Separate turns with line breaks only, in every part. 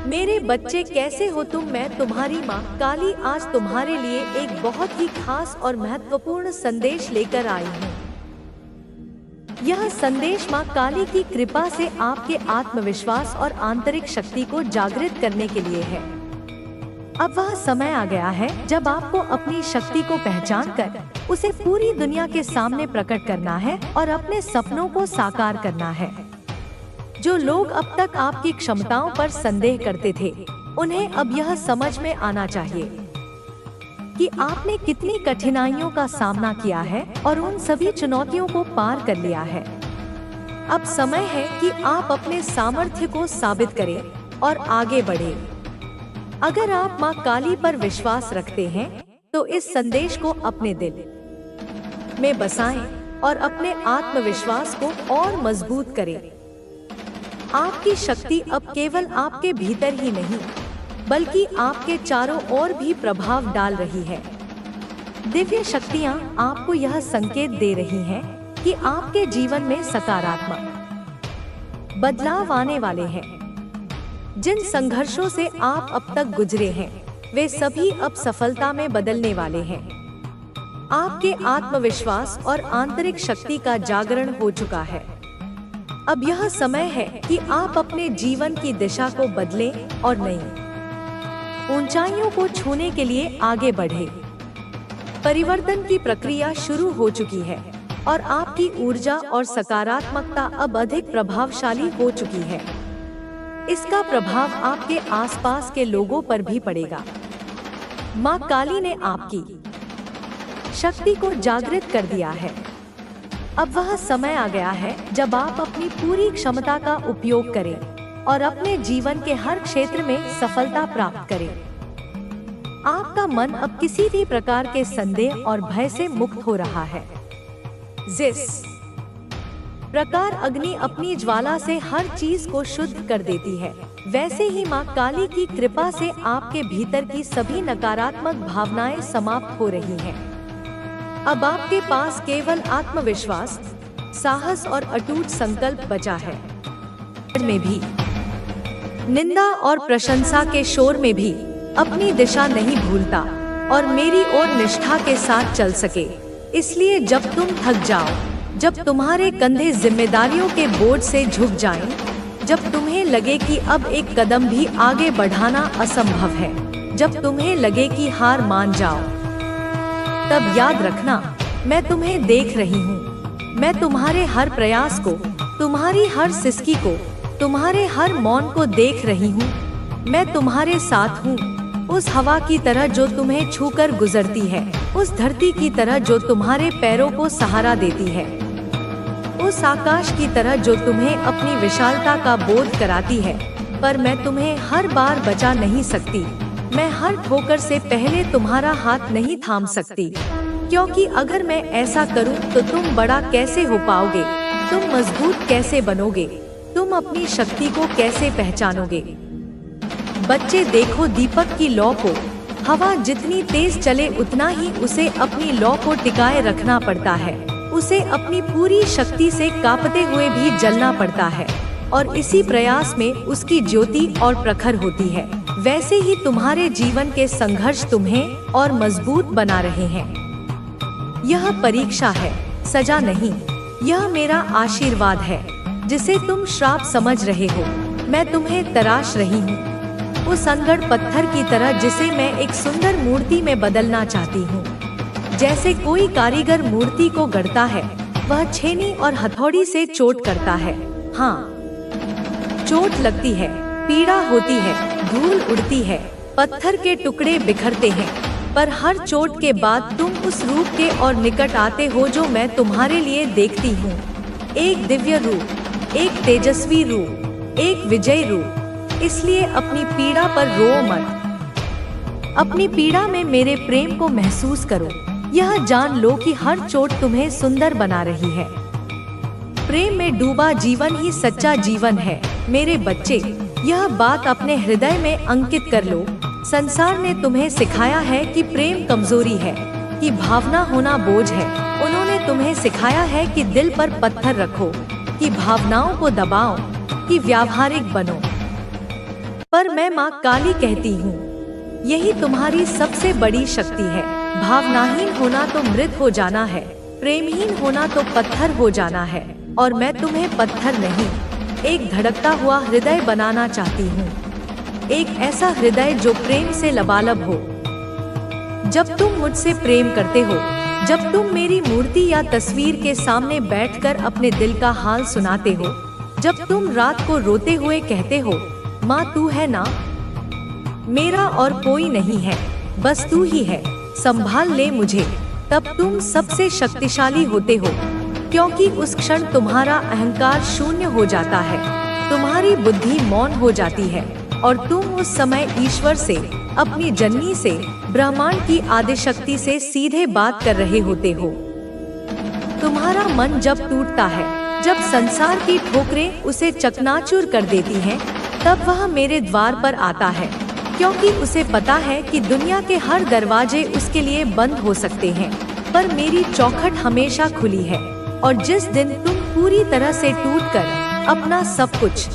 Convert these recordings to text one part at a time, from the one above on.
मेरे बच्चे कैसे हो तुम। मैं तुम्हारी माँ काली आज तुम्हारे लिए एक बहुत ही खास और महत्वपूर्ण संदेश लेकर आई हूँ। यह संदेश माँ काली की कृपा से आपके आत्मविश्वास और आंतरिक शक्ति को जागृत करने के लिए है। अब वह समय आ गया है जब आपको अपनी शक्ति को पहचान कर उसे पूरी दुनिया के सामने प्रकट करना है और अपने सपनों को साकार करना है। जो लोग अब तक आपकी क्षमताओं पर संदेह करते थे, उन्हें अब यह समझ में आना चाहिए कि आपने कितनी कठिनाइयों का सामना किया है और उन सभी चुनौतियों को पार कर लिया है। अब समय है कि आप अपने सामर्थ्य को साबित करें और आगे बढ़ें। अगर आप माँ काली पर विश्वास रखते हैं, तो इस संदेश को अपने दिल में बसाएं और अपने आत्मविश्वास को और मजबूत करें। आपकी शक्ति अब केवल आपके भीतर ही नहीं, बल्कि आपके चारों ओर भी प्रभाव डाल रही है। दिव्य शक्तियाँ आपको यह संकेत दे रही हैं कि आपके जीवन में सकारात्मक बदलाव आने वाले हैं। जिन संघर्षों से आप अब तक गुजरे हैं, वे सभी अब सफलता में बदलने वाले हैं। आपके आत्मविश्वास और आंतरिक शक्ति का जागरण हो चुका है। अब यह समय है कि आप अपने जीवन की दिशा को बदलें और नई ऊंचाइयों को छूने के लिए आगे बढ़ें। परिवर्तन की प्रक्रिया शुरू हो चुकी है और आपकी ऊर्जा और सकारात्मकता अब अधिक प्रभावशाली हो चुकी है। इसका प्रभाव आपके आसपास के लोगों पर भी पड़ेगा। माँ काली ने आपकी शक्ति को जागृत कर दिया है। अब वह समय आ गया है जब आप अपनी पूरी क्षमता का उपयोग करें और अपने जीवन के हर क्षेत्र में सफलता प्राप्त करें। आपका मन अब किसी भी प्रकार के संदेह और भय से मुक्त हो रहा है। जिस प्रकार अग्नि अपनी ज्वाला से हर चीज को शुद्ध कर देती है, वैसे ही माँ काली की कृपा से आपके भीतर की सभी नकारात्मक भावनाएं समाप्त हो रही हैं। अब आपके पास केवल आत्मविश्वास, साहस और अटूट संकल्प बचा है। में भी निंदा और प्रशंसा के शोर में भी अपनी दिशा नहीं भूलता और मेरी ओर निष्ठा के साथ चल सके। इसलिए जब तुम थक जाओ, जब तुम्हारे कंधे जिम्मेदारियों के बोझ से झुक जाएं, जब तुम्हें लगे कि अब एक कदम भी आगे बढ़ाना असंभव है, जब तुम्हें लगे कि हार मान जाओ, तब याद रखना, मैं तुम्हें देख रही हूँ। मैं तुम्हारे हर प्रयास को, तुम्हारी हर सिसकी को, तुम्हारे हर मौन को देख रही हूँ। मैं तुम्हारे साथ हूँ। उस हवा की तरह जो तुम्हें छूकर गुजरती है, उस धरती की तरह जो तुम्हारे पैरों को सहारा देती है, उस आकाश की तरह जो तुम्हें अपनी विशालता का बोध कराती है। पर मैं तुम्हें हर बार बचा नहीं सकती। मैं हर ठोकर से पहले तुम्हारा हाथ नहीं थाम सकती, क्योंकि अगर मैं ऐसा करूं तो तुम बड़ा कैसे हो पाओगे, तुम मजबूत कैसे बनोगे, तुम अपनी शक्ति को कैसे पहचानोगे। बच्चे देखो दीपक की लौ को, हवा जितनी तेज चले उतना ही उसे अपनी लौ को टिकाए रखना पड़ता है। उसे अपनी पूरी शक्ति से कांपते हुए भी जलना पड़ता है और इसी प्रयास में उसकी ज्योति और प्रखर होती है। वैसे ही तुम्हारे जीवन के संघर्ष तुम्हें और मजबूत बना रहे हैं। यह परीक्षा है, सजा नहीं। यह मेरा आशीर्वाद है, जिसे तुम श्राप समझ रहे हो। मैं तुम्हें तराश रही हूँ, उस अनगढ़ पत्थर की तरह जिसे मैं एक सुंदर मूर्ति में बदलना चाहती हूँ। जैसे कोई कारीगर मूर्ति को गढ़ता है, वह छेनी और हथौड़ी से चोट करता है। हाँ, चोट लगती है, पीड़ा होती है, धूल उड़ती है, पत्थर के टुकड़े बिखरते हैं, पर हर चोट के बाद तुम उस रूप के और निकट आते हो जो मैं तुम्हारे लिए देखती हूँ। एक दिव्य रूप, एक तेजस्वी रूप, एक विजयी रूप। इसलिए अपनी पीड़ा पर रो मत। अपनी पीड़ा में मेरे प्रेम को महसूस करो। यह जान लो कि हर चोट तुम्हें सुंदर बना रही है। प्रेम में डूबा जीवन ही सच्चा जीवन है। मेरे बच्चे, यह बात अपने हृदय में अंकित कर लो। संसार ने तुम्हें सिखाया है कि प्रेम कमजोरी है, कि भावना होना बोझ है। उन्होंने तुम्हें सिखाया है कि दिल पर पत्थर रखो, कि भावनाओं को दबाओ, कि व्यावहारिक बनो। पर मैं माँ काली कहती हूँ, यही तुम्हारी सबसे बड़ी शक्ति है। भावनाहीन होना तो मृत हो जाना है, प्रेमहीन होना तो पत्थर हो जाना है, और मैं तुम्हें पत्थर नहीं, एक धड़कता हुआ हृदय बनाना चाहती हूँ। एक ऐसा हृदय जो प्रेम से लबालब हो। जब तुम मुझसे प्रेम करते हो, जब तुम मेरी मूर्ति या तस्वीर के सामने बैठकर अपने दिल का हाल सुनाते हो, जब तुम रात को रोते हुए कहते हो, माँ तू है ना, मेरा और कोई नहीं है, बस तू ही है, संभाल ले मुझे, तब तुम सबसे शक्तिशाली होते हो, क्योंकि उस क्षण तुम्हारा अहंकार शून्य हो जाता है, तुम्हारी बुद्धि मौन हो जाती है, और तुम उस समय ईश्वर से, अपनी जननी से, ब्रह्मांड की आदिशक्ति से सीधे बात कर रहे होते हो। तुम्हारा मन जब टूटता है, जब संसार की ठोकरें उसे चकनाचूर कर देती हैं, तब वह मेरे द्वार पर आता है, क्योंकि उसे पता है कि दुनिया के हर दरवाजे उसके लिए बंद हो सकते हैं, पर मेरी चौखट हमेशा खुली है। और जिस दिन तुम पूरी तरह से टूटकर अपना सब कुछ,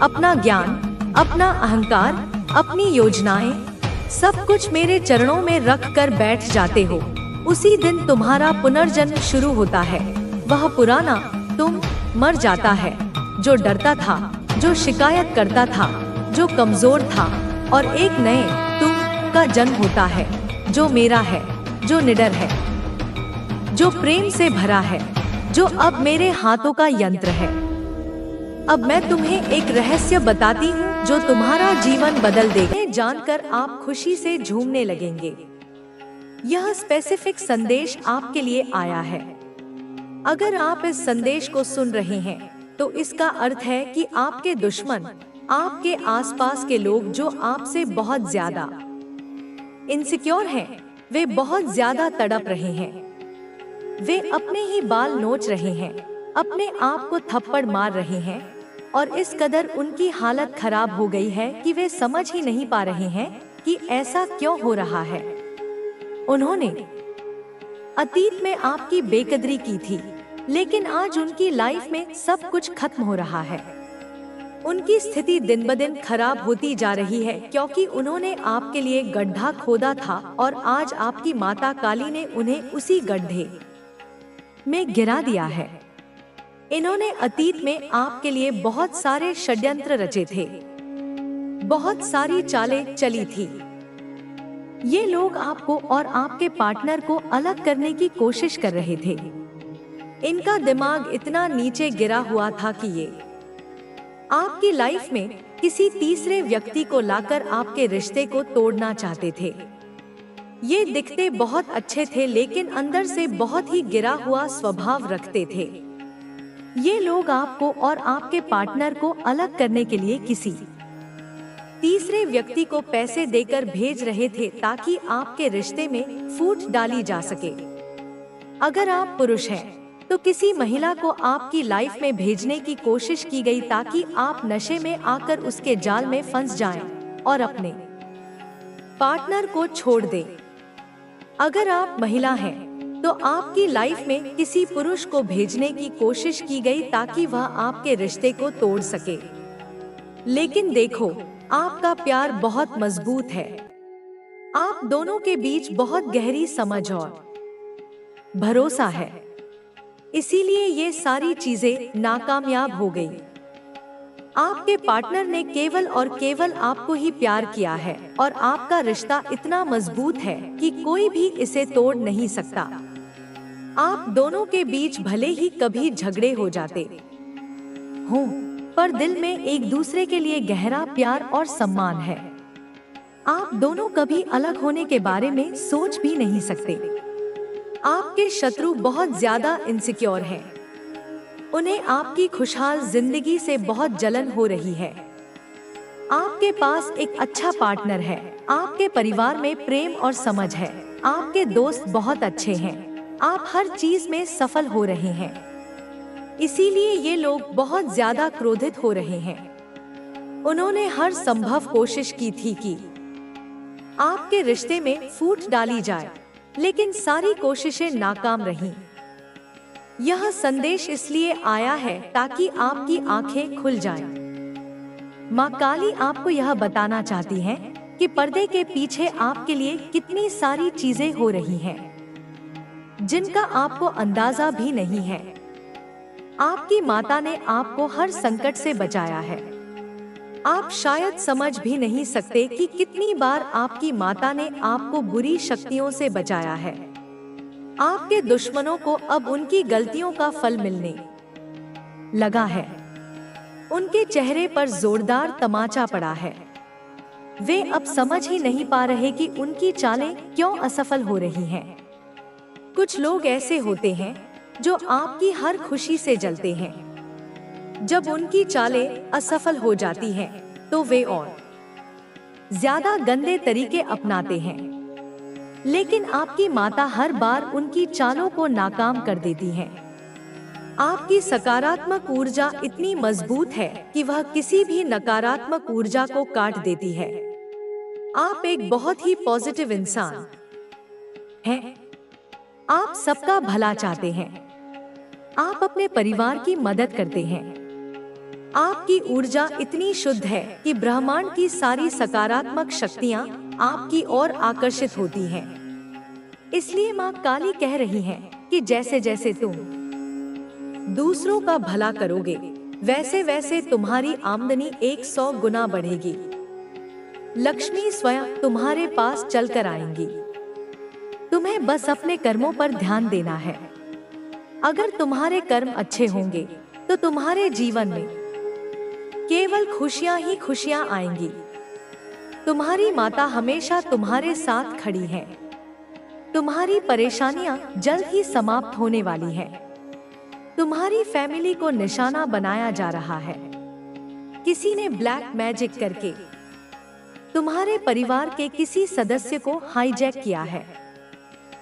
अपना ज्ञान, अपना अहंकार, अपनी योजनाएं, सब कुछ मेरे चरणों में रख कर बैठ जाते हो, उसी दिन तुम्हारा पुनर्जन्म शुरू होता है। वह पुराना तुम मर जाता है, जो डरता था, जो शिकायत करता था, जो कमजोर था, और एक नए तुम का जन्म होता है, जो मेरा है, जो निडर है, जो प्रेम से भरा है, जो अब मेरे हाथों का यंत्र है। अब मैं तुम्हें एक रहस्य बताती हूँ जो तुम्हारा जीवन बदल देगा। जानकर आप खुशी से झूमने लगेंगे। यह स्पेसिफिक संदेश आपके लिए आया है। अगर आप इस संदेश को सुन रहे हैं, तो इसका अर्थ है कि आपके दुश्मन, आपके आसपास के लोग जो आपसे बहुत ज्यादा इनसिक्योर हैं, वे बहुत ज्यादा तड़प रहे हैं। वे अपने ही बाल नोच रहे हैं, अपने आप को थप्पड़ मार रहे हैं, और इस कदर उनकी हालत खराब हो गई है कि वे समझ ही नहीं पा रहे हैं कि ऐसा क्यों हो रहा है। उन्होंने अतीत में आपकी बेकदरी की थी, लेकिन आज उनकी लाइफ में सब कुछ खत्म हो रहा है। उनकी स्थिति दिन ब दिन खराब होती जा रही है, क्योंकि उन्होंने आपके लिए गड्ढा खोदा था और आज आपकी माता काली ने उन्हें उसी गड्ढे में गिरा दिया है। इन्होंने अतीत में आपके लिए बहुत सारे षड्यंत्र रचे थे, बहुत सारी चालें चली थी। ये लोग आपको और आपके पार्टनर को अलग करने की कोशिश कर रहे थे। इनका दिमाग इतना नीचे गिरा हुआ था कि ये आपकी लाइफ में किसी तीसरे व्यक्ति को लाकर आपके रिश्ते को तोड़ना चाहते थे। ये दिखते बहुत अच्छे थे, लेकिन अंदर से बहुत ही गिरा हुआ स्वभाव रखते थे। ये लोग आपको और आपके पार्टनर को अलग करने के लिए किसी तीसरे व्यक्ति को पैसे देकर भेज रहे थे, ताकि आपके रिश्ते में फूट डाली जा सके। अगर आप पुरुष हैं, तो किसी महिला को आपकी लाइफ में भेजने की कोशिश की गई, ताकि आप नशे में आकर उसके जाल में फंस जाएं और अपने पार्टनर को छोड़ दें। अगर आप महिला हैं, तो आपकी लाइफ में किसी पुरुष को भेजने की कोशिश की गई, ताकि वह आपके रिश्ते को तोड़ सके। लेकिन देखो, आपका प्यार बहुत मजबूत है। आप दोनों के बीच बहुत गहरी समझ और भरोसा है, इसीलिए ये सारी चीजें नाकामयाब हो गई। आपके पार्टनर ने केवल और केवल आपको ही प्यार किया है, और आपका रिश्ता इतना मजबूत है कि कोई भी इसे तोड़ नहीं सकता। आप दोनों के बीच भले ही कभी झगड़े हो जाते हों, पर दिल में एक दूसरे के लिए गहरा प्यार और सम्मान है। आप दोनों कभी अलग होने के बारे में सोच भी नहीं सकते। आपके शत्रु बहुत ज्यादा इनसिक्योर हैं। उन्हें आपकी खुशहाल जिंदगी से बहुत जलन हो रही है। आपके पास एक अच्छा पार्टनर है, आपके परिवार में प्रेम और समझ है, आपके दोस्त बहुत अच्छे हैं, आप हर चीज में सफल हो रहे हैं। इसीलिए ये लोग बहुत ज्यादा क्रोधित हो रहे हैं। उन्होंने हर संभव कोशिश की थी कि आपके रिश्ते में फूट डाली जाए, लेकिन सारी कोशिशें नाकाम रहीं। यह संदेश इसलिए आया है ताकि आपकी आंखें खुल जाएं। माँ काली आपको यह बताना चाहती हैं कि पर्दे के पीछे आपके लिए कितनी सारी चीजें हो रही हैं, जिनका आपको अंदाजा भी नहीं है। आपकी माता ने आपको हर संकट से बचाया है। आप शायद समझ भी नहीं सकते कि कितनी बार आपकी माता ने आपको बुरी शक्तियों से बचाया है। आपके दुश्मनों को अब उनकी गलतियों का फल मिलने लगा है। उनके चेहरे पर जोरदार तमाचा पड़ा है। वे अब समझ ही नहीं पा रहे कि उनकी चालें क्यों असफल हो रही हैं। कुछ लोग ऐसे होते हैं जो आपकी हर खुशी से जलते हैं। जब उनकी चालें असफल हो जाती हैं, तो वे और ज्यादा गंदे तरीके अपनाते हैं। लेकिन आपकी माता हर बार उनकी चालों को नाकाम कर देती हैं। आपकी सकारात्मक ऊर्जा इतनी मजबूत है कि वह किसी भी नकारात्मक ऊर्जा को काट देती है। आप एक बहुत ही पॉजिटिव इंसान हैं। आप सबका भला चाहते हैं। आप अपने परिवार की मदद करते हैं। आपकी ऊर्जा इतनी शुद्ध है कि ब्रह्मांड की सारी सकारात्मक शक्तियां आपकी ओर आकर्षित होती हैं। इसलिए माँ काली कह रही हैं कि जैसे जैसे तुम दूसरों का भला करोगे, वैसे वैसे तुम्हारी आमदनी 100 गुना बढ़ेगी। लक्ष्मी स्वयं तुम्हारे पास चलकर आएंगी। तुम्हें बस अपने कर्मों पर ध्यान देना है। अगर तुम्हारे कर्म अच्छे होंगे तो तुम्हारे जीवन में केवल खुशियां ही खुशियां आएंगी। तुम्हारी माता हमेशा तुम्हारे साथ खड़ी है। तुम्हारी परेशानियां जल्द ही समाप्त होने वाली हैं। तुम्हारी फैमिली को निशाना बनाया जा रहा है। किसी ने ब्लैक मैजिक करके तुम्हारे परिवार के किसी सदस्य को हाईजैक किया है।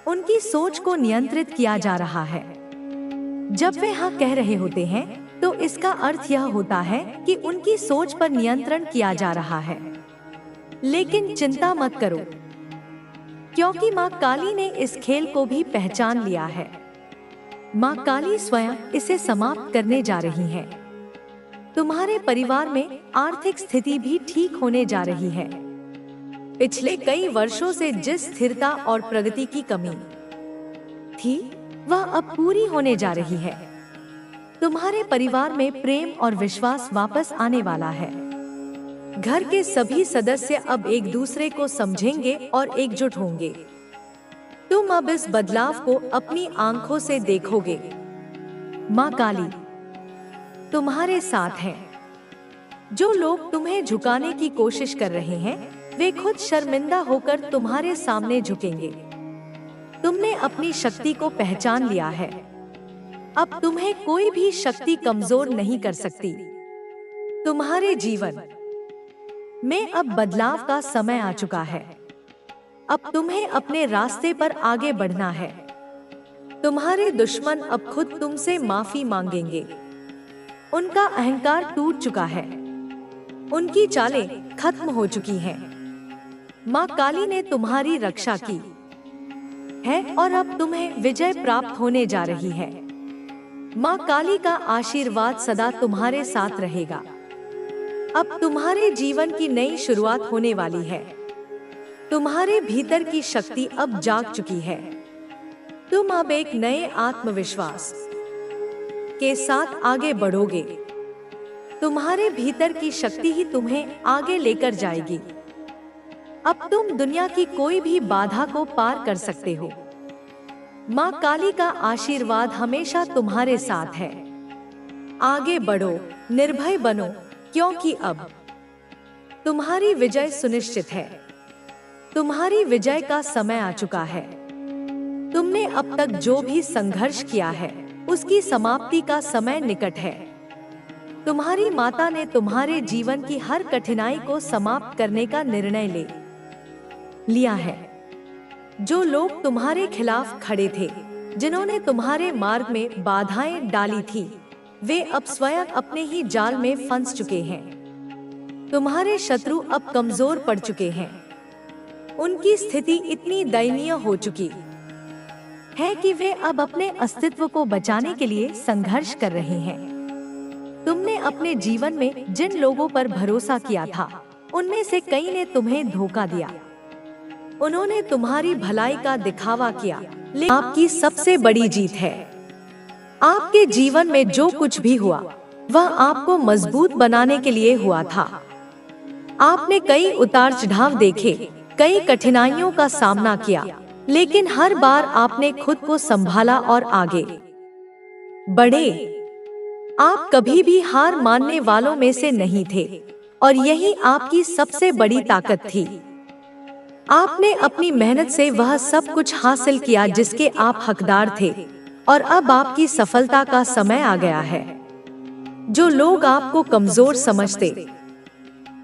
उनकी सोच को नियंत्रित किया जा रहा है। जब वे हाँ कह रहे होते हैं तो इसका अर्थ यह होता है कि उनकी सोच पर नियंत्रण किया जा रहा है। लेकिन चिंता मत करो, क्योंकि माँ काली ने इस खेल को भी पहचान लिया है। माँ काली स्वयं इसे समाप्त करने जा रही है। तुम्हारे परिवार में आर्थिक स्थिति भी ठीक होने जा रही है। पिछले कई वर्षों से जिस स्थिरता और प्रगति की कमी थी, वह अब पूरी होने जा रही है। तुम्हारे परिवार में प्रेम और विश्वास वापस आने वाला है। घर के सभी सदस्य अब एक दूसरे को समझेंगे और एकजुट होंगे। तुम अब इस बदलाव को अपनी आंखों से देखोगे। माँ काली तुम्हारे साथ है। जो लोग तुम्हें झुकाने की कोशिश कर रहे हैं, वे खुद शर्मिंदा होकर तुम्हारे सामने झुकेंगे। तुमने अपनी शक्ति को पहचान लिया है। अब तुम्हें कोई भी शक्ति कमजोर नहीं कर सकती। तुम्हारे जीवन में अब बदलाव का समय आ चुका है। अब तुम्हें अपने रास्ते पर आगे बढ़ना है। तुम्हारे दुश्मन अब खुद तुमसे माफी मांगेंगे। उनका अहंकार टूट चुका है। उनकी चालें खत्म हो चुकी हैं। माँ काली ने तुम्हारी रक्षा की है और अब तुम्हें विजय प्राप्त होने जा रही है। माँ काली का आशीर्वाद सदा तुम्हारे साथ रहेगा। अब तुम्हारे जीवन की नई शुरुआत होने वाली है। तुम्हारे भीतर की शक्ति अब जाग चुकी है। तुम अब एक नए आत्मविश्वास के साथ आगे बढ़ोगे। तुम्हारे भीतर की शक्ति ही तुम्हें आगे लेकर जाएगी। अब तुम दुनिया की कोई भी बाधा को पार कर सकते हो। माँ काली का आशीर्वाद हमेशा तुम्हारे साथ है। आगे बढ़ो, निर्भय बनो, क्योंकि अब तुम्हारी विजय सुनिश्चित है। तुम्हारी विजय का समय आ चुका है। तुमने अब तक जो भी संघर्ष किया है, उसकी समाप्ति का समय निकट है। तुम्हारी माता ने तुम्हारे जीवन की हर कठिनाई को समाप्त करने का निर्णय ले लिया है। जो लोग तुम्हारे खिलाफ खड़े थे, जिन्होंने तुम्हारे मार्ग में बाधाएं डाली थी, वे अब स्वयं अपने ही जाल में फंस चुके हैं। तुम्हारे शत्रु अब कमजोर पड़ चुके हैं। उनकी स्थिति इतनी दयनीय हो चुकी है कि वे अब अपने अस्तित्व को बचाने के लिए संघर्ष कर रहे हैं। तुमने अपने जीवन में जिन लोगों पर भरोसा किया था, उनमें से कई ने तुम्हें धोखा दिया। उन्होंने तुम्हारी भलाई का दिखावा किया, लेकिन आपकी सबसे बड़ी जीत है। आपके जीवन में जो कुछ भी हुआ, वह आपको मजबूत बनाने के लिए हुआ था। आपने कई उतार चढ़ाव देखे, कई कठिनाइयों का सामना किया, लेकिन हर बार आपने खुद को संभाला और आगे बढ़े। आप कभी भी हार मानने वालों में से नहीं थे, और यही आपकी सबसे बड़ी ताकत थी। आपने अपनी मेहनत से वह सब कुछ हासिल किया जिसके आप हकदार थे, और अब आपकी सफलता का समय आ गया है। जो लोग आपको कमजोर समझते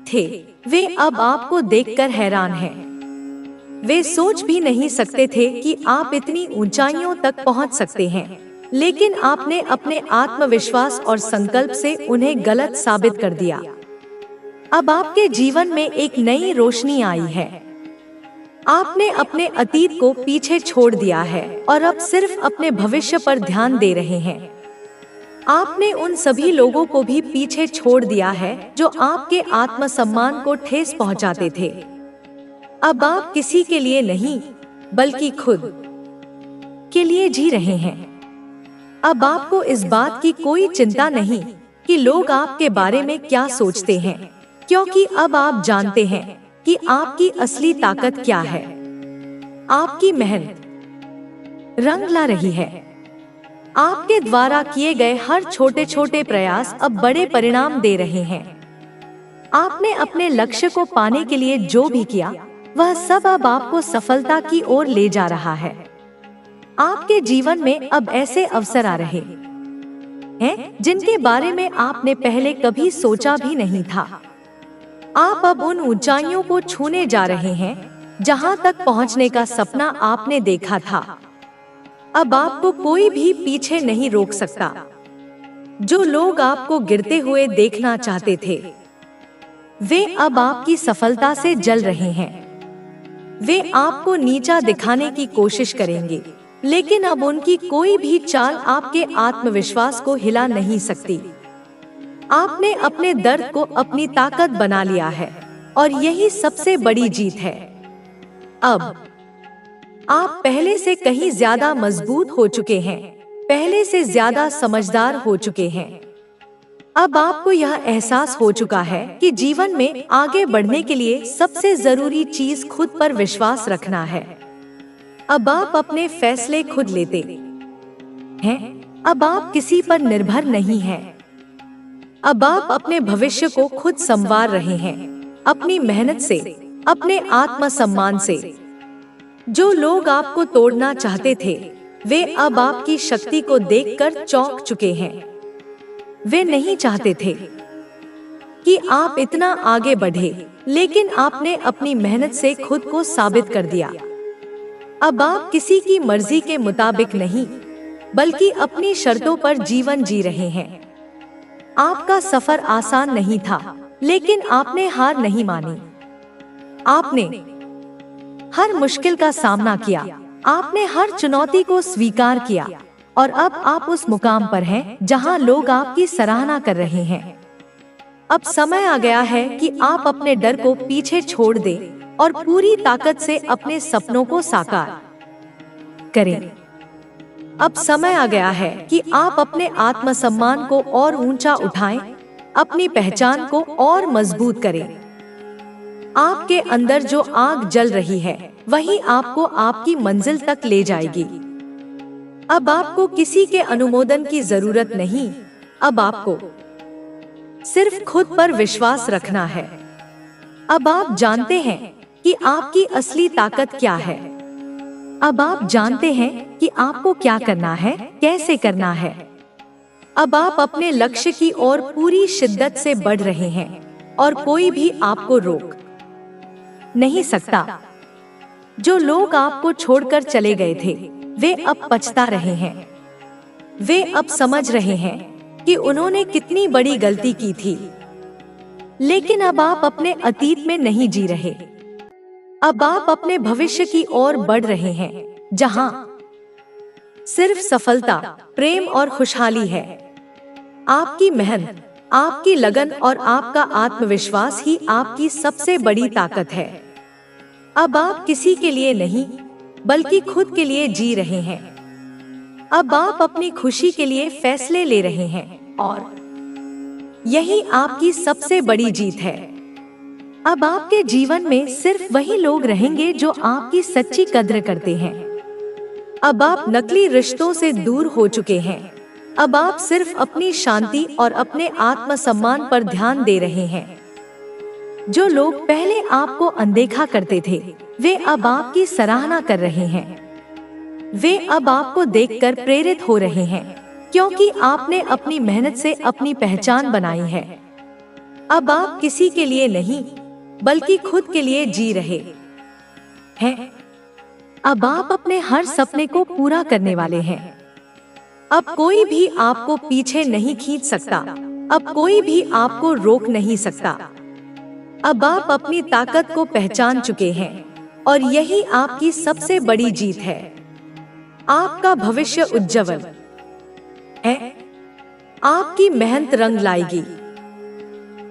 थे, वे अब आपको देखकर हैरान हैं। वे सोच भी नहीं सकते थे कि आप इतनी ऊंचाइयों तक पहुंच सकते हैं, लेकिन आपने अपने आत्मविश्वास और संकल्प से उन्हें गलत साबित कर दिया। अब आपके जीवन में एक नई रोशनी आई है। आपने अपने अतीत को पीछे छोड़ दिया है और अब सिर्फ अपने भविष्य पर ध्यान दे रहे हैं। आपने उन सभी लोगों को भी पीछे छोड़ दिया है जो आपके आत्मसम्मान को ठेस पहुंचाते थे। अब आप किसी के लिए नहीं, बल्कि खुद के लिए जी रहे हैं। अब आपको इस बात की कोई चिंता नहीं कि लोग आपके बारे में क्या सोचते हैं, क्योंकि अब आप जानते हैं कि आपकी असली ताकत क्या है। आपकी मेहनत रंग ला रही है। आपके द्वारा किए गए हर छोटे छोटे प्रयास अब बड़े परिणाम दे रहे हैं। आपने अपने लक्ष्य को पाने के लिए जो भी किया, वह सब अब आपको सफलता की ओर ले जा रहा है। आपके जीवन में अब ऐसे अवसर आ रहे हैं जिनके बारे में आपने पहले कभी सोचा भी नहीं था। आप अब उन ऊंचाइयों को छूने जा रहे हैं जहां तक पहुंचने का सपना आपने देखा था। अब आपको कोई भी पीछे नहीं रोक सकता। जो लोग आपको गिरते हुए देखना चाहते थे, वे अब आपकी सफलता से जल रहे हैं। वे आपको नीचा दिखाने की कोशिश करेंगे, लेकिन अब उनकी कोई भी चाल आपके आत्मविश्वास को हिला नहीं सकती। आपने अपने दर्द को अपनी ताकत बना लिया है, और यही सबसे बड़ी जीत है। अब आप पहले से कहीं ज्यादा मजबूत हो चुके हैं, पहले से ज्यादा समझदार हो चुके हैं। अब आपको यह एहसास हो चुका है कि जीवन में आगे बढ़ने के लिए सबसे जरूरी चीज खुद पर विश्वास रखना है। अब आप अपने फैसले खुद लेते हैं। अब आप किसी पर निर्भर नहीं हैं। अब आप अपने भविष्य को खुद संवार रहे हैं, अपनी मेहनत से, अपने आत्मसम्मान से। जो लोग आपको तोड़ना चाहते थे, वे अब आपकी शक्ति को देखकर चौंक चुके हैं। वे नहीं चाहते थे कि आप इतना आगे बढ़े, लेकिन आपने अपनी मेहनत से खुद को साबित कर दिया। अब आप किसी की मर्जी के मुताबिक नहीं, बल्कि अपनी शर्तों पर जीवन जी रहे हैं। आपका सफर आसान नहीं था, लेकिन आपने हार नहीं मानी। आपने हर मुश्किल का सामना किया, आपने हर चुनौती को स्वीकार किया, और अब आप उस मुकाम पर हैं जहां लोग आपकी सराहना कर रहे हैं। अब समय आ गया है कि आप अपने डर को पीछे छोड़ दें और पूरी ताकत से अपने सपनों को साकार करें। अब समय आ गया है कि आप अपने आत्मसम्मान को और ऊंचा उठाएं, अपनी पहचान को और मजबूत करें। आपके अंदर जो आग जल रही है, वही आपको आपकी मंजिल तक ले जाएगी। अब आपको किसी के अनुमोदन की जरूरत नहीं। अब आपको सिर्फ खुद पर विश्वास रखना है। अब आप जानते हैं कि आपकी असली ताकत क्या है। अब आप जानते हैं कि आपको क्या करना है, कैसे करना है। अब आप अपने लक्ष्य की ओर पूरी शिद्दत से बढ़ रहे हैं, और कोई भी आपको रोक नहीं सकता। जो लोग आपको छोड़कर चले गए थे, वे अब पछता रहे हैं। वे अब समझ रहे हैं कि उन्होंने कितनी बड़ी गलती की थी। लेकिन अब आप अपने अतीत में नहीं जी रहे। अब आप अपने भविष्य की ओर बढ़ रहे हैं, जहां सिर्फ सफलता, प्रेम और खुशहाली है। आपकी मेहनत, आपकी लगन और आपका आत्मविश्वास ही आपकी सबसे बड़ी ताकत है। अब आप किसी के लिए नहीं, बल्कि खुद के लिए जी रहे हैं। अब आप अपनी खुशी के लिए फैसले ले रहे हैं और यही आपकी सबसे बड़ी जीत है। अब आपके जीवन में सिर्फ वही लोग रहेंगे जो आपकी सच्ची कद्र करते हैं। अब आप नकली रिश्तों से दूर हो चुके हैं। अब आप सिर्फ अपनी शांति और अपने आत्मसम्मान पर ध्यान दे रहे हैं। जो लोग पहले आपको अनदेखा करते थे, वे अब आपकी सराहना कर रहे हैं। वे अब आपको देखकर प्रेरित हो रहे हैं, क्योंकि आपने अपनी मेहनत से अपनी पहचान बनाई है। अब आप किसी के लिए नहीं, बल्कि खुद के लिए जी रहे हैं। अब आप अपने हर सपने को पूरा करने वाले हैं। अब कोई भी आपको पीछे नहीं खींच सकता। अब कोई भी आपको रोक नहीं सकता। अब आप अपनी ताकत को पहचान चुके हैं और यही आपकी सबसे बड़ी जीत है। आपका भविष्य उज्जवल है। आपकी मेहनत रंग लाएगी।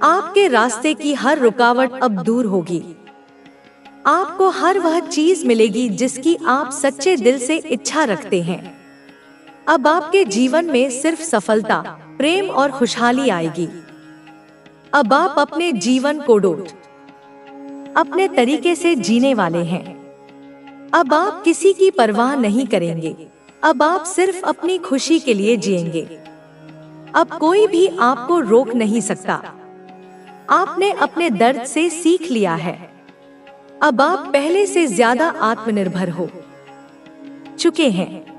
आपके रास्ते की हर रुकावट अब दूर होगी। आपको हर वह चीज मिलेगी जिसकी आप सच्चे दिल से इच्छा रखते हैं। अब आपके जीवन में सिर्फ सफलता, प्रेम और खुशहाली आएगी। अब आप अपने जीवन को अपने तरीके से जीने वाले हैं। अब आप किसी की परवाह नहीं करेंगे। अब आप सिर्फ अपनी खुशी के लिए जिएंगे। अब कोई भी आपको रोक नहीं सकता। आपने अपने दर्द से सीख लिया है। अब आप पहले से ज्यादा आत्मनिर्भर हो चुके हैं।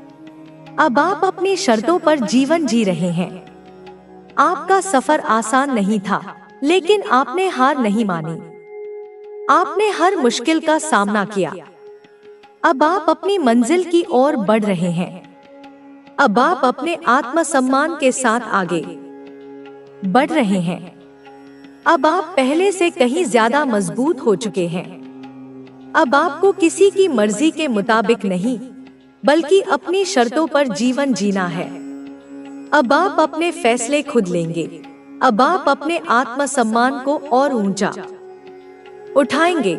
अब आप अपनी शर्तों पर जीवन जी रहे हैं। आपका सफर आसान नहीं था, लेकिन आपने हार नहीं मानी। आपने हर मुश्किल का सामना किया। अब आप अपनी मंजिल की ओर बढ़ रहे हैं। अब आप अपने आत्मसम्मान के साथ आगे बढ़ रहे हैं। अब आप पहले से कहीं ज्यादा मजबूत हो चुके हैं। अब आपको किसी की मर्जी के मुताबिक नहीं, बल्कि अपनी शर्तों पर जीवन जीना है। अब आप अपने फैसले खुद लेंगे। अब आप अपने आत्मसम्मान को और ऊंचा उठाएंगे।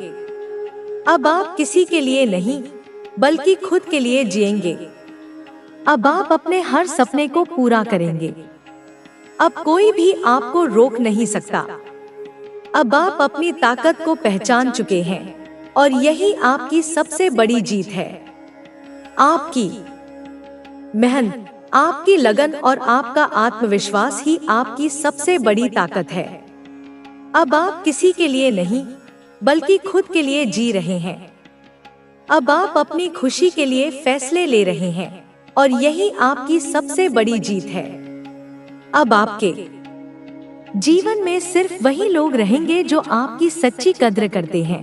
अब आप किसी के लिए नहीं, बल्कि खुद के लिए जिएंगे। अब आप अपने हर सपने को पूरा करेंगे। अब कोई भी आपको रोक नहीं सकता। अब आप अपनी ताकत को पहचान चुके हैं और यही आपकी सबसे बड़ी जीत है। आपकी मेहनत, आपकी लगन और आपका आत्मविश्वास ही आपकी सबसे बड़ी ताकत है। अब आप किसी के लिए नहीं, बल्कि खुद के लिए जी रहे हैं। अब आप अपनी खुशी के लिए फैसले ले रहे हैं और यही आपकी सबसे बड़ी जीत है। अब आपके जीवन में सिर्फ वही लोग रहेंगे जो आपकी सच्ची कद्र करते हैं।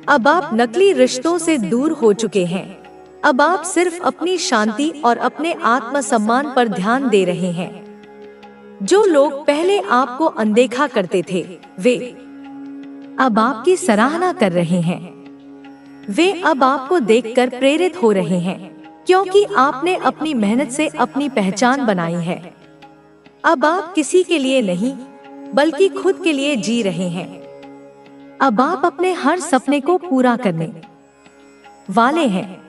अब आप नकली रिश्तों से दूर हो चुके हैं। अब आप सिर्फ अपनी शांति और अपने आत्मसम्मान पर ध्यान दे रहे हैं। जो लोग पहले आपको अनदेखा करते थे, वे अब आपकी सराहना कर रहे हैं। वे अब आपको देखकर प्रेरित हो रहे हैं, क्योंकि आपने अपनी मेहनत से अपनी पहचान बनाई है। अब आप किसी के लिए नहीं, बल्कि खुद के लिए जी रहे हैं। अब आप अपने हर सपने को पूरा करने वाले हैं।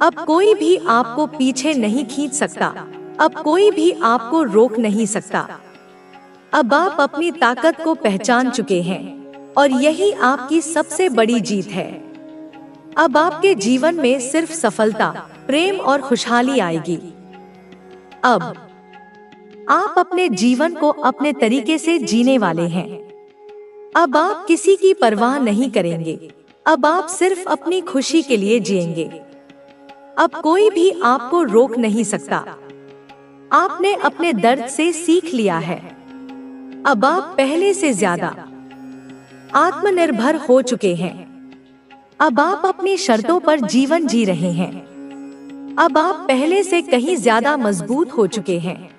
अब कोई भी आपको पीछे नहीं खींच सकता। अब कोई भी आपको रोक नहीं सकता। अब आप अपनी ताकत को पहचान चुके हैं और यही आपकी सबसे बड़ी जीत है। अब आपके जीवन में सिर्फ सफलता, प्रेम और खुशहाली आएगी। अब आप अपने जीवन को अपने तरीके से जीने वाले हैं। अब आप किसी की परवाह नहीं करेंगे। अब आप सिर्फ अपनी खुशी के लिए जिएंगे। अब कोई भी आपको रोक नहीं सकता। आपने अपने दर्द से सीख लिया है। अब आप पहले से ज्यादा आत्मनिर्भर हो चुके हैं। अब आप अपनी शर्तों पर जीवन जी रहे हैं। अब आप पहले से कहीं ज्यादा मजबूत हो चुके हैं।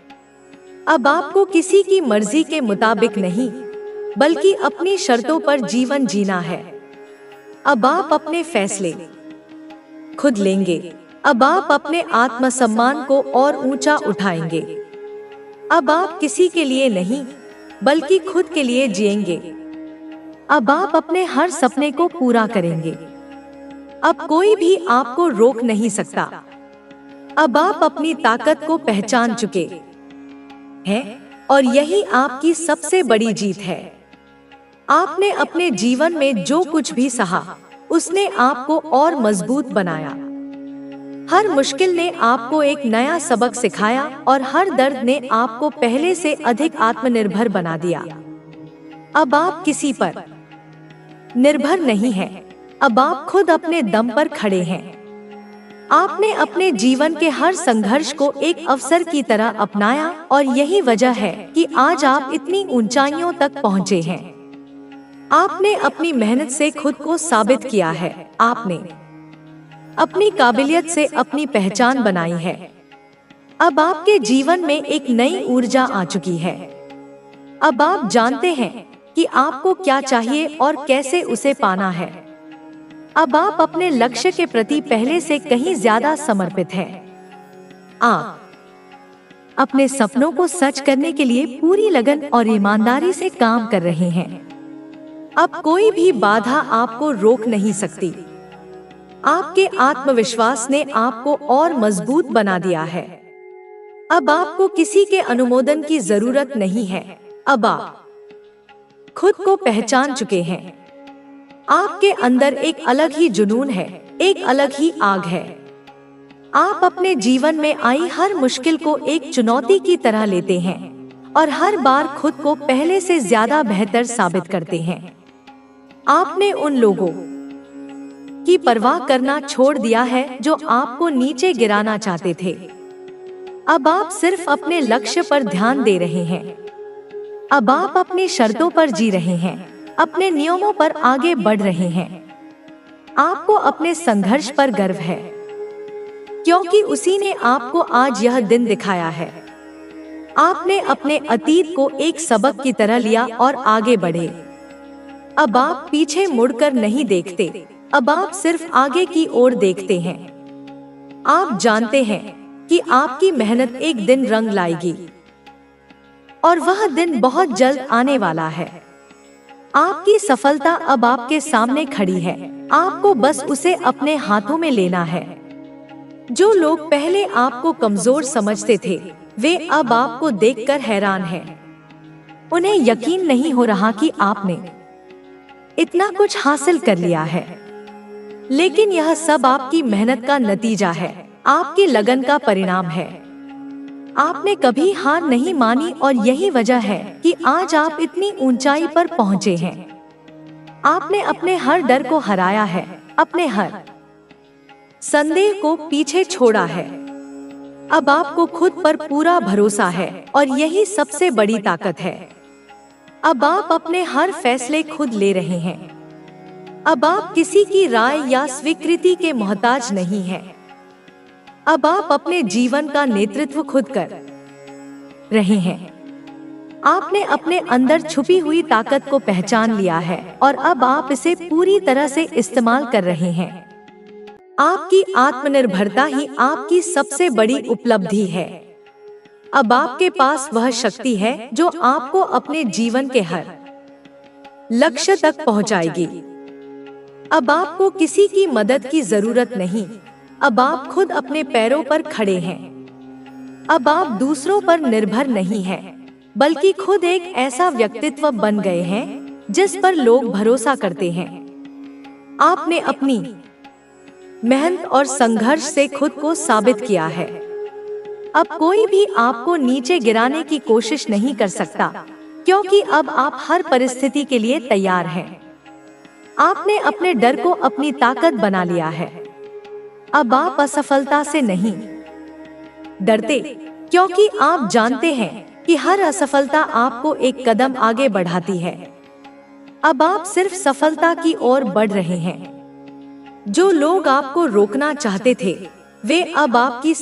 अब आपको किसी की मर्जी के मुताबिक नहीं, बल्कि अपनी शर्तों पर जीवन जीना है। अब आप अपने फैसले खुद लेंगे। अब आप अपने आत्मसम्मान को और ऊंचा उठाएंगे। अब आप किसी के लिए नहीं, बल्कि खुद के लिए जिएंगे। अब आप अपने हर सपने को पूरा करेंगे। अब कोई भी आपको रोक नहीं सकता। अब आप अपनी ताकत को पहचान चुके हैं और यही आपकी सबसे बड़ी जीत है। आपने अपने जीवन में जो कुछ भी सहा, उसने आपको और मजबूत बनाया। हर मुश्किल ने आपको एक नया सबक सिखाया और हर दर्द ने आपको पहले से अधिक आत्मनिर्भर बना दिया। अब आप किसी पर निर्भर नहीं हैं। अब आप खुद अपने दम पर खड़े हैं। आपने अपने जीवन के हर संघर्ष को एक अवसर की तरह अपनाया और यही वजह है कि आज आप इतनी ऊंचाइयों तक पहुंचे हैं। आपने अपनी मेहनत से खुद को साबित किया है। आपने अपनी काबिलियत से अपनी पहचान बनाई है। अब आपके जीवन में एक नई ऊर्जा आ चुकी है। अब आप जानते हैं कि आपको क्या चाहिए और कैसे उसे पाना है। अब आप अपने लक्ष्य के प्रति पहले से कहीं ज्यादा समर्पित हैं। आप अपने सपनों को सच करने के लिए पूरी लगन और ईमानदारी से काम कर रहे हैं। अब कोई भी बाधा आपको रोक नहीं सकती। आपके आत्मविश्वास ने आपको और मजबूत बना दिया है। अब आपको किसी के अनुमोदन की जरूरत नहीं है। अब आप खुद को पहचान चुके हैं। आपके अंदर एक अलग ही जुनून है, एक अलग ही आग है। आप अपने जीवन में आई हर मुश्किल को एक चुनौती की तरह लेते हैं और हर बार खुद को पहले से ज्यादा बेहतर साबित करते हैं। आपने उन लोगों की परवाह करना छोड़ दिया है जो आपको नीचे गिराना चाहते थे। अब आप सिर्फ अपने लक्ष्य पर ध्यान दे रहे हैं। अब आप अपनी शर्तों पर जी रहे हैं, अपने नियमों पर आगे बढ़ रहे हैं। आपको अपने संघर्ष पर गर्व है, क्योंकि उसी ने आपको आज यह दिन दिखाया है। आपने अपने अतीत को एक सबक की तरह लिया और आगे बढ़े। अब आप पीछे मुड़कर नहीं देखते। अब आप सिर्फ आगे की ओर देखते हैं। आप जानते हैं कि आपकी मेहनत एक दिन रंग लाएगी और वह दिन बहुत जल्द आने वाला है। आपकी सफलता अब आपके सामने खड़ी है। आपको बस उसे अपने हाथों में लेना है। जो लोग पहले आपको कमजोर समझते थे, वे अब आपको देखकर हैरान हैं। उन्हें यकीन नहीं हो रहा कि आपने इतना कुछ हासिल कर लिया है। लेकिन यह सब आपकी मेहनत का नतीजा है, आपकी लगन का परिणाम है। आपने कभी हार नहीं मानी और यही वजह है कि आज आप इतनी ऊंचाई पर पहुंचे हैं। आपने अपने हर डर को हराया है, अपने हर संदेह को पीछे छोड़ा है। अब आपको खुद पर पूरा भरोसा है और यही सबसे बड़ी ताकत है। अब आप अपने हर फैसले खुद ले रहे हैं। अब आप किसी की राय या स्वीकृति के मोहताज नहीं हैं। अब आप अपने जीवन का नेतृत्व खुद कर रहे हैं। आपने अपने अंदर छुपी हुई ताकत को पहचान लिया है और अब आप इसे पूरी तरह से इस्तेमाल कर रहे हैं। आपकी आत्मनिर्भरता ही आपकी सबसे बड़ी उपलब्धि है। अब आपके पास वह शक्ति है जो आपको अपने जीवन के हर लक्ष्य तक पहुंचाएगी। अब आपको किसी की मदद की जरूरत नहीं। अब आप खुद अपने पैरों पर खड़े हैं। अब आप दूसरों पर निर्भर नहीं हैं, बल्कि खुद एक ऐसा व्यक्तित्व बन गए हैं जिस पर लोग भरोसा करते हैं। आपने अपनी मेहनत और संघर्ष से खुद को साबित किया है। अब कोई भी आपको नीचे गिराने की कोशिश नहीं कर सकता, क्योंकि अब आप हर परिस्थिति के लिए तैयार हैं। आपने अपने डर को अपनी ताकत बना लिया है। अब आप असफलता से नहीं डरते, क्योंकि आप जानते हैं कि हर असफलता आपको एक कदम आगे बढ़ाती है। अब आप सिर्फ सफलता की ओर बढ़ रहे हैं। जो लोग आपको रोकना चाहते थे, वे अब आपकी